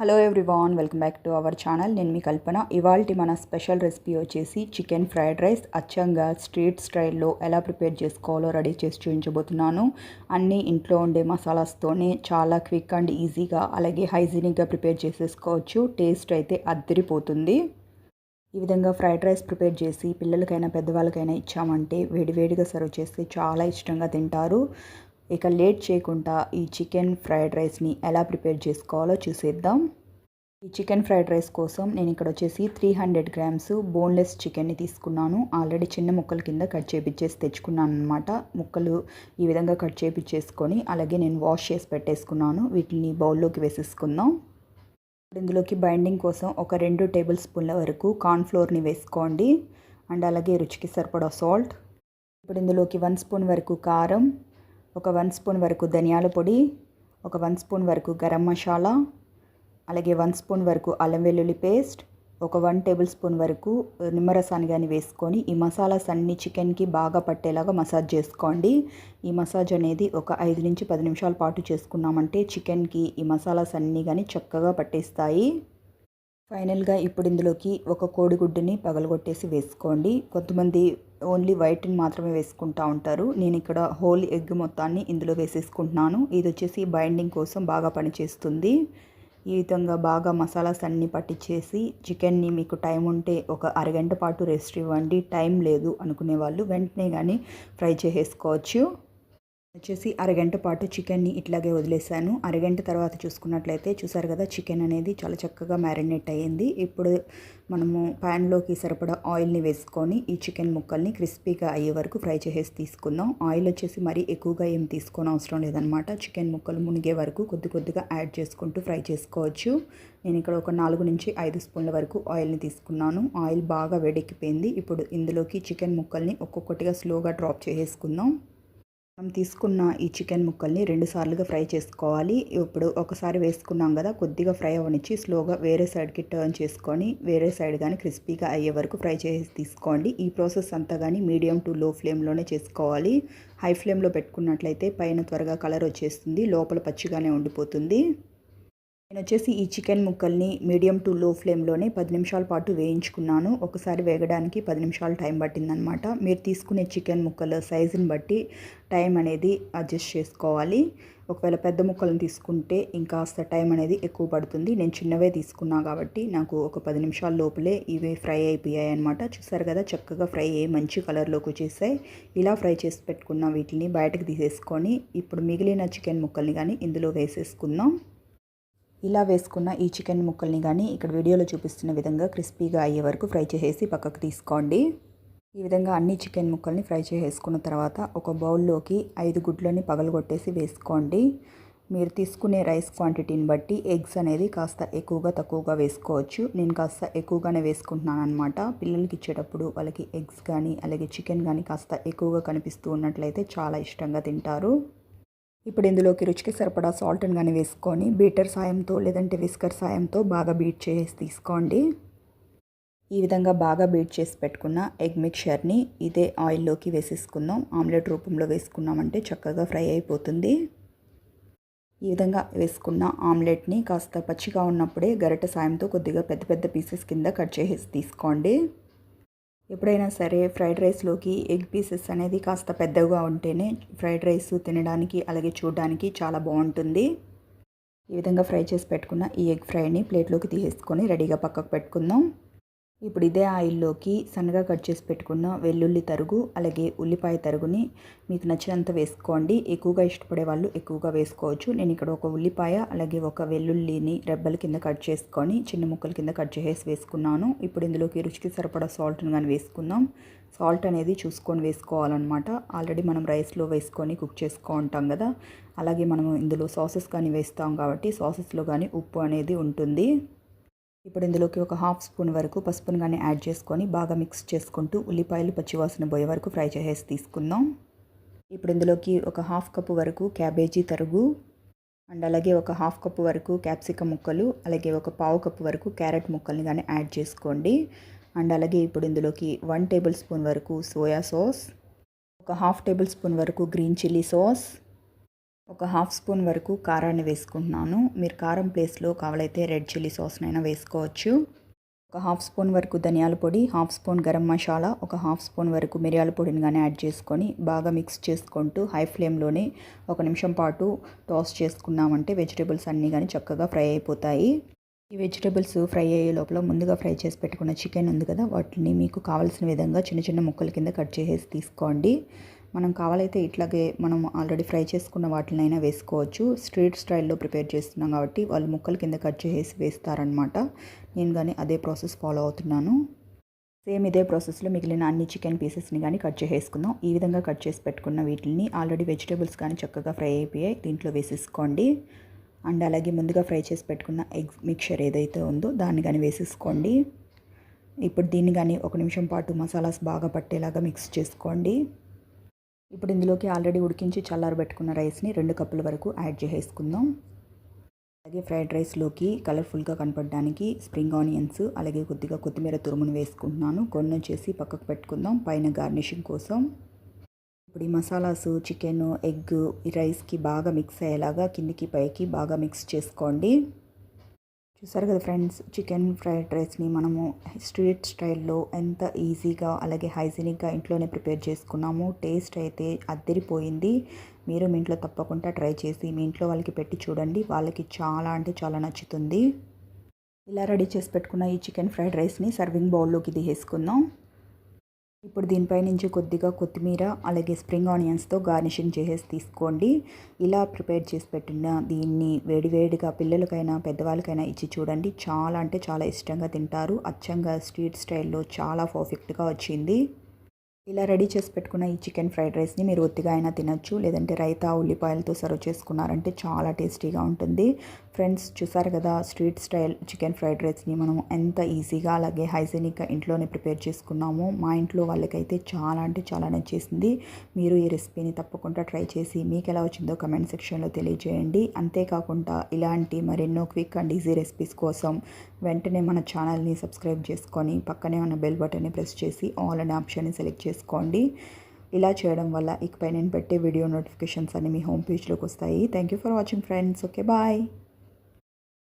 Hello everyone, welcome back to our channel. నేను మీ కల్పన. ఇవాల్టి మన స్పెషల్ రెసిపీ వచ్చేసి చికెన్ ఫ్రైడ్ రైస్. అచ్చంగా స్ట్రీట్ స్టైల్లో ఎలా ప్రిపేర్ చేసుకోవాలో రెడీ చేసి చూపించబోతున్నాను. అన్నీ ఇంట్లో ఉండే మసాలాస్తోనే చాలా క్విక్ అండ్ ఈజీగా అలాగే హైజీనిక్గా ప్రిపేర్ చేసేసుకోవచ్చు. టేస్ట్ అయితే అద్దరిపోతుంది. ఈ విధంగా ఫ్రైడ్ రైస్ ప్రిపేర్ చేసి పిల్లలకైనా పెద్దవాళ్ళకైనా ఇచ్చామంటే వేడివేడిగా సర్వ్ చేస్తే చాలా ఇష్టంగా తింటారు. ఇక లేట్ చేయకుండా ఈ చికెన్ ఫ్రైడ్ రైస్ని ఎలా ప్రిపేర్ చేసుకోవాలో చూసేద్దాం. ఈ చికెన్ ఫ్రైడ్ రైస్ కోసం నేను ఇక్కడ వచ్చేసి 300 గ్రామ్స్ బోన్లెస్ చికెన్ని తీసుకున్నాను. ఆల్రెడీ చిన్న ముక్కల కింద కట్ చేపించేసి తెచ్చుకున్నాను అనమాట. ముక్కలు ఈ విధంగా కట్ చేపించేసుకొని అలాగే నేను వాష్ చేసి పెట్టేసుకున్నాను. వీటిని బౌల్లోకి వేసేసుకుందాం. ఇందులోకి బైండింగ్ కోసం ఒక 2 టేబుల్ స్పూన్ల వరకు కార్న్ఫ్లోర్ని వేసుకోండి. అండ్ అలాగే రుచికి సరిపడా సాల్ట్. ఇప్పుడు ఇందులోకి 1 స్పూన్ వరకు కారం, ఒక 1 స్పూన్ వరకు ధనియాల పొడి, ఒక 1 స్పూన్ వరకు గరం మసాలా, అలాగే 1 స్పూన్ వరకు అల్లం వెల్లుల్లి పేస్ట్, ఒక 1 టేబుల్ స్పూన్ వరకు నిమ్మరసాన్ని కానీ వేసుకొని ఈ మసాలాస్ అన్ని చికెన్కి బాగా పట్టేలాగా మసాజ్ చేసుకోండి. ఈ మసాజ్ అనేది ఒక 5 నుంచి 10 నిమిషాల పాటు చేసుకున్నామంటే చికెన్కి ఈ మసాలాస్ అన్నీ కానీ చక్కగా పట్టేస్తాయి. ఫైనల్గా ఇప్పుడు ఇందులోకి ఒక కోడిగుడ్డుని పగలగొట్టేసి వేసుకోండి. కొంతమంది ఓన్లీ వైట్ని మాత్రమే వేసుకుంటూ ఉంటారు. నేను ఇక్కడ హోల్ ఎగ్ మొత్తాన్ని ఇందులో వేసేసుకుంటున్నాను. ఇది వచ్చేసి బైండింగ్ కోసం బాగా పనిచేస్తుంది. ఈ విధంగా బాగా మసాలాస్ అన్నీ పట్టించేసి చికెన్ని మీకు టైం ఉంటే ఒక అరగంట పాటు రెస్ట్ ఇవ్వండి. టైం లేదు అనుకునే వాళ్ళు వెంటనే కానీ ఫ్రై చేసేసుకోవచ్చు. వచ్చేసి అరగంట పాటు చికెన్ని ఇట్లాగే వదిలేసాను. అరగంట తర్వాత చూసుకున్నట్లయితే చూసారు కదా, చికెన్ అనేది చాలా చక్కగా మ్యారినేట్ అయ్యింది. ఇప్పుడు మనము ప్యాన్లోకి సరిపడా ఆయిల్ని వేసుకొని ఈ చికెన్ ముక్కల్ని క్రిస్పీగా అయ్యే వరకు ఫ్రై చేసేసి తీసుకుందాం. ఆయిల్ వచ్చేసి మరీ ఎక్కువగా ఏం తీసుకోని అవసరం లేదనమాట. చికెన్ ముక్కలు మునిగే వరకు కొద్ది కొద్దిగా యాడ్ చేసుకుంటూ ఫ్రై చేసుకోవచ్చు. నేను ఇక్కడ ఒక 4 నుంచి 5 స్పూన్ల వరకు ఆయిల్ని తీసుకున్నాను. ఆయిల్ బాగా వేడెక్కిపోయింది. ఇప్పుడు ఇందులోకి చికెన్ ముక్కల్ని ఒక్కొక్కటిగా స్లోగా డ్రాప్ చేసేసుకుందాం. మనం తీసుకున్న ఈ చికెన్ ముక్కల్ని 2 సార్లుగా ఫ్రై చేసుకోవాలి. ఇప్పుడు ఒకసారి వేసుకున్నాం కదా, కొద్దిగా ఫ్రై అవనిచ్చి స్లోగా వేరే సైడ్కి టర్న్ చేసుకొని వేరే సైడ్ కానీ క్రిస్పీగా అయ్యే వరకు ఫ్రై చేసి తీసుకోండి. ఈ ప్రాసెస్ అంతా కానీ మీడియం టు లో ఫ్లేమ్లోనే చేసుకోవాలి. హై ఫ్లేమ్లో పెట్టుకున్నట్లయితే పైన త్వరగా కలర్ వచ్చేస్తుంది, లోపల పచ్చిగానే ఉండిపోతుంది. నేను వచ్చేసి ఈ చికెన్ ముక్కల్ని మీడియం టు లో ఫ్లేమ్లోనే 10 నిమిషాల పాటు వేయించుకున్నాను. ఒకసారి వేగడానికి 10 నిమిషాలు టైం పట్టిందనమాట. మీరు తీసుకునే చికెన్ ముక్కల సైజుని బట్టి టైం అనేది అడ్జస్ట్ చేసుకోవాలి. ఒకవేళ పెద్ద ముక్కలను తీసుకుంటే ఇంకాస్త టైం అనేది ఎక్కువ పడుతుంది. నేను చిన్నవే తీసుకున్నా కాబట్టి నాకు ఒక 10 నిమిషాల లోపలే ఇవి ఫ్రై అయిపోయాయి అనమాట. చూసారు కదా, చక్కగా ఫ్రై అయ్యి మంచి కలర్లోకి వచ్చేసాయి. ఇలా ఫ్రై చేసి పెట్టుకున్న వీటిని బయటకు తీసేసుకొని ఇప్పుడు మిగిలిన చికెన్ ముక్కల్ని కానీ ఇందులో వేసేసుకుందాం. ఇలా వేసుకున్న ఈ చికెన్ ముక్కల్ని కానీ ఇక్కడ వీడియోలో చూపిస్తున్న విధంగా క్రిస్పీగా అయ్యే వరకు ఫ్రై చేసేసి పక్కకు తీసుకోండి. ఈ విధంగా అన్ని చికెన్ ముక్కల్ని ఫ్రై చేసేసుకున్న తర్వాత ఒక బౌల్లోకి 5 గుడ్లని పగలగొట్టేసి వేసుకోండి. మీరు తీసుకునే రైస్ క్వాంటిటీని బట్టి ఎగ్స్ అనేది కాస్త ఎక్కువగా తక్కువగా వేసుకోవచ్చు. నేను కాస్త ఎక్కువగానే వేసుకుంటున్నాను అనమాట. పిల్లలకి ఇచ్చేటప్పుడు వాళ్ళకి ఎగ్స్ కానీ అలాగే చికెన్ కానీ కాస్త ఎక్కువగా కనిపిస్తూ ఉన్నట్లయితే చాలా ఇష్టంగా తింటారు. ఇప్పుడు ఇందులోకి రుచికి సరిపడా సాల్ట్ని కానీ వేసుకొని బీటర్ సాయంతో లేదంటే విస్కర్ సాయంతో బాగా బీట్ చేసి తీసుకోండి. ఈ విధంగా బాగా బీట్ చేసి పెట్టుకున్న ఎగ్ మిక్చర్ని ఇదే ఆయిల్లోకి వేసేసుకుందాం. ఆమ్లెట్ రూపంలో వేసుకున్నామంటే చక్కగా ఫ్రై అయిపోతుంది. ఈ విధంగా వేసుకున్న ఆమ్లెట్ని కాస్త పచ్చిగా ఉన్నప్పుడే గరిటె సాయంతో కొద్దిగా పెద్ద పెద్ద పీసెస్ కింద కట్ చేసి తీసుకోండి. ఎప్పుడైనా సరే ఫ్రైడ్ రైస్లోకి ఎగ్ పీసెస్ అనేది కాస్త పెద్దగా ఉంటేనే ఫ్రైడ్ రైస్ తినడానికి అలాగే చూడడానికి చాలా బాగుంటుంది. ఈ విధంగా ఫ్రై చేసి పెట్టుకున్న ఈ ఎగ్ ఫ్రైని ప్లేట్లోకి తీసేసుకొని రెడీగా పక్కకు పెట్టుకుందాం. ఇప్పుడు ఇదే ఆయిల్లోకి సన్నగా కట్ చేసి పెట్టుకున్న వెల్లుల్లి తరుగు అలాగే ఉల్లిపాయ తరుగుని మీకు నచ్చినంత వేసుకోండి. ఎక్కువగా ఇష్టపడే వాళ్ళు ఎక్కువగా వేసుకోవచ్చు. నేను ఇక్కడ ఒక ఉల్లిపాయ అలాగే ఒక వెల్లుల్లిని రెబ్బల కింద కట్ చేసుకొని చిన్న ముక్కల కింద కట్ చేసి వేసుకున్నాను. ఇప్పుడు ఇందులోకి రుచికి సరిపడా సాల్ట్ని కానీ వేసుకుందాం. సాల్ట్ అనేది చూసుకొని వేసుకోవాలన్నమాట. ఆల్రెడీ మనం రైస్లో వేసుకొని కుక్ చేసుకుంటాం కదా, అలాగే మనము ఇందులో సాసెస్ కానీ వేస్తాం కాబట్టి సాసెస్లో కానీ ఉప్పు అనేది ఉంటుంది. ఇప్పుడు ఇందులోకి ఒక 1/2 స్పూన్ వరకు పసుపును కానీ యాడ్ చేసుకొని బాగా మిక్స్ చేసుకుంటూ ఉల్లిపాయలు పచ్చివాసన పోయే వరకు ఫ్రై చేసేసి తీసుకుందాం. ఇప్పుడు ఇందులోకి ఒక 1/2 కప్పు వరకు క్యాబేజీ తరుగు అండ్ అలాగే ఒక 1/2 కప్పు వరకు క్యాప్సికమ్ ముక్కలు అలాగే ఒక 1/2 కప్పు వరకు క్యారెట్ ముక్కల్ని కానీ యాడ్ చేసుకోండి. అండ్ అలాగే ఇప్పుడు ఇందులోకి 1 టేబుల్ స్పూన్ వరకు సోయా సాస్, ఒక 1/2 టేబుల్ స్పూన్ వరకు గ్రీన్ చిల్లీ సాస్, ఒక హాఫ్ స్పూన్ వరకు కారాన్ని వేసుకుంటున్నాను. మీరు కారం ప్లేస్లో కావాలైతే రెడ్ చిల్లీ సాస్నైనా వేసుకోవచ్చు. ఒక హాఫ్ స్పూన్ వరకు ధనియాల పొడి, హాఫ్ స్పూన్ గరం మసాలా, ఒక హాఫ్ స్పూన్ వరకు మిరియాల పొడిని కానీ యాడ్ చేసుకొని బాగా మిక్స్ చేసుకుంటూ హై ఫ్లేమ్లోనే 1 నిమిషం పాటు టాస్ చేసుకున్నామంటే వెజిటేబుల్స్ అన్నీ కానీ చక్కగా ఫ్రై అయిపోతాయి. ఈ వెజిటేబుల్స్ ఫ్రై అయ్యే లోపల ముందుగా ఫ్రై చేసి పెట్టుకున్న చికెన్ ఉంది కదా, వాటిని మీకు కావాల్సిన విధంగా చిన్న చిన్న ముక్కల కింద కట్ చేసేసి తీసుకోండి. మనం కావాలైతే ఇట్లాగే మనం ఆల్రెడీ ఫ్రై చేసుకున్న వాటినైనా వేసుకోవచ్చు. స్ట్రీట్ స్టైల్లో ప్రిపేర్ చేస్తున్నాం కాబట్టి వాళ్ళు ముక్కల కింద కట్ చేసేసి వేస్తారనమాట. నేను కానీ అదే ప్రాసెస్ ఫాలో అవుతున్నాను. సేమ్ ఇదే ప్రాసెస్లో మిగిలిన అన్ని చికెన్ పీసెస్ని కానీ కట్ చేసేసుకుందాం. ఈ విధంగా కట్ చేసి పెట్టుకున్న వీటిని ఆల్రెడీ వెజిటేబుల్స్ కానీ చక్కగా ఫ్రై అయిపోయాయి, దీంట్లో వేసేసుకోండి. అండ్ అలాగే ముందుగా ఫ్రై చేసి పెట్టుకున్న ఎగ్ మిక్చర్ ఏదైతే ఉందో దాన్ని కానీ వేసేసుకోండి. ఇప్పుడు దీన్ని కానీ 1 నిమిషం పాటు మసాలాస్ బాగా పట్టేలాగా మిక్స్ చేసుకోండి. ఇప్పుడు ఇందులోకి ఆల్రెడీ ఉడికించి చల్లారబెట్టుకున్న రైస్ని 2 కప్పుల వరకు యాడ్ చేసేసుకుందాం. అలాగే ఫ్రైడ్ రైస్లోకి కలర్ఫుల్గా కనపడడానికి స్ప్రింగ్ ఆనియన్స్ అలాగే కొద్దిగా కొత్తిమీర తురుమును వేసుకుంటున్నాను. కొన్ని వచ్చేసి పక్కకు పెట్టుకుందాం పైన గార్నిషింగ్ కోసం. ఇప్పుడు ఈ మసాలాస్ చికెన్ ఎగ్ ఈ రైస్కి బాగా మిక్స్ అయ్యేలాగా కిందికి పైకి బాగా మిక్స్ చేసుకోండి. చూసారు కదా ఫ్రెండ్స్, చికెన్ ఫ్రైడ్ రైస్ని మనము స్ట్రీట్ స్టైల్లో ఎంత ఈజీగా అలాగే హైజీనిక్గా ఇంట్లోనే ప్రిపేర్ చేసుకున్నాము. టేస్ట్ అయితే అద్దరిపోయింది. మీరు మీ ఇంట్లో తప్పకుండా ట్రై చేసి మీ ఇంట్లో వాళ్ళకి పెట్టి చూడండి, వాళ్ళకి చాలా అంటే చాలా నచ్చుతుంది. ఇలా రెడీ చేసి పెట్టుకున్న ఈ చికెన్ ఫ్రైడ్ రైస్ని సర్వింగ్ బౌల్లోకి తీసేసుకుందాం. ఇప్పుడు దీనిపై నుంచి కొద్దిగా కొత్తిమీర అలాగే స్ప్రింగ్ ఆనియన్స్తో గార్నిషింగ్ చేసేసి తీసుకోండి. ఇలా ప్రిపేర్ చేసి పెట్టిన దీన్ని వేడివేడిగా పిల్లలకైనా పెద్దవాళ్ళకైనా ఇచ్చి చూడండి, చాలా అంటే చాలా ఇష్టంగా తింటారు. అచ్చంగా స్ట్రీట్ స్టైల్లో చాలా పర్ఫెక్ట్గా వచ్చింది. ఇలా రెడీ చేసి పెట్టుకున్న ఈ చికెన్ ఫ్రైడ్ రైస్ని మీరు ఒత్తిగా అయినా తినచ్చు, లేదంటే రైతా ఉల్లిపాయలతో సర్వ్ చేసుకున్నారంటే చాలా టేస్టీగా ఉంటుంది. ఫ్రెండ్స్ చూసారు కదా, స్ట్రీట్ స్టైల్ చికెన్ ఫ్రైడ్ రైస్ని మనం ఎంత ఈజీగా అలాగే హైజీనిక్గా ఇంట్లోనే ప్రిపేర్ చేసుకున్నాము. మా ఇంట్లో వాళ్ళకైతే చాలా అంటే చాలా నచ్చేసింది. మీరు ఈ రెసిపీని తప్పకుండా ట్రై చేసి మీకు ఎలా వచ్చిందో కమెంట్ సెక్షన్లో తెలియజేయండి. అంతేకాకుండా ఇలాంటి మరెన్నో క్విక్ అండ్ ఈజీ రెసిపీస్ కోసం వెంటనే మన ఛానల్ని సబ్స్క్రైబ్ చేసుకొని పక్కనే ఉన్న బెల్ బటన్ని ప్రెస్ చేసి ఆల్ అనే ఆప్షన్ని సెలెక్ట్ చేసుకోండి. ఇలా చేయడం వల్ల ఇకపై నేను పెట్టే వీడియో నోటిఫికేషన్స్ అన్ని మీ హోమ్ పేజ్లోకి వస్తాయి. Thank you for watching friends. Okay bye.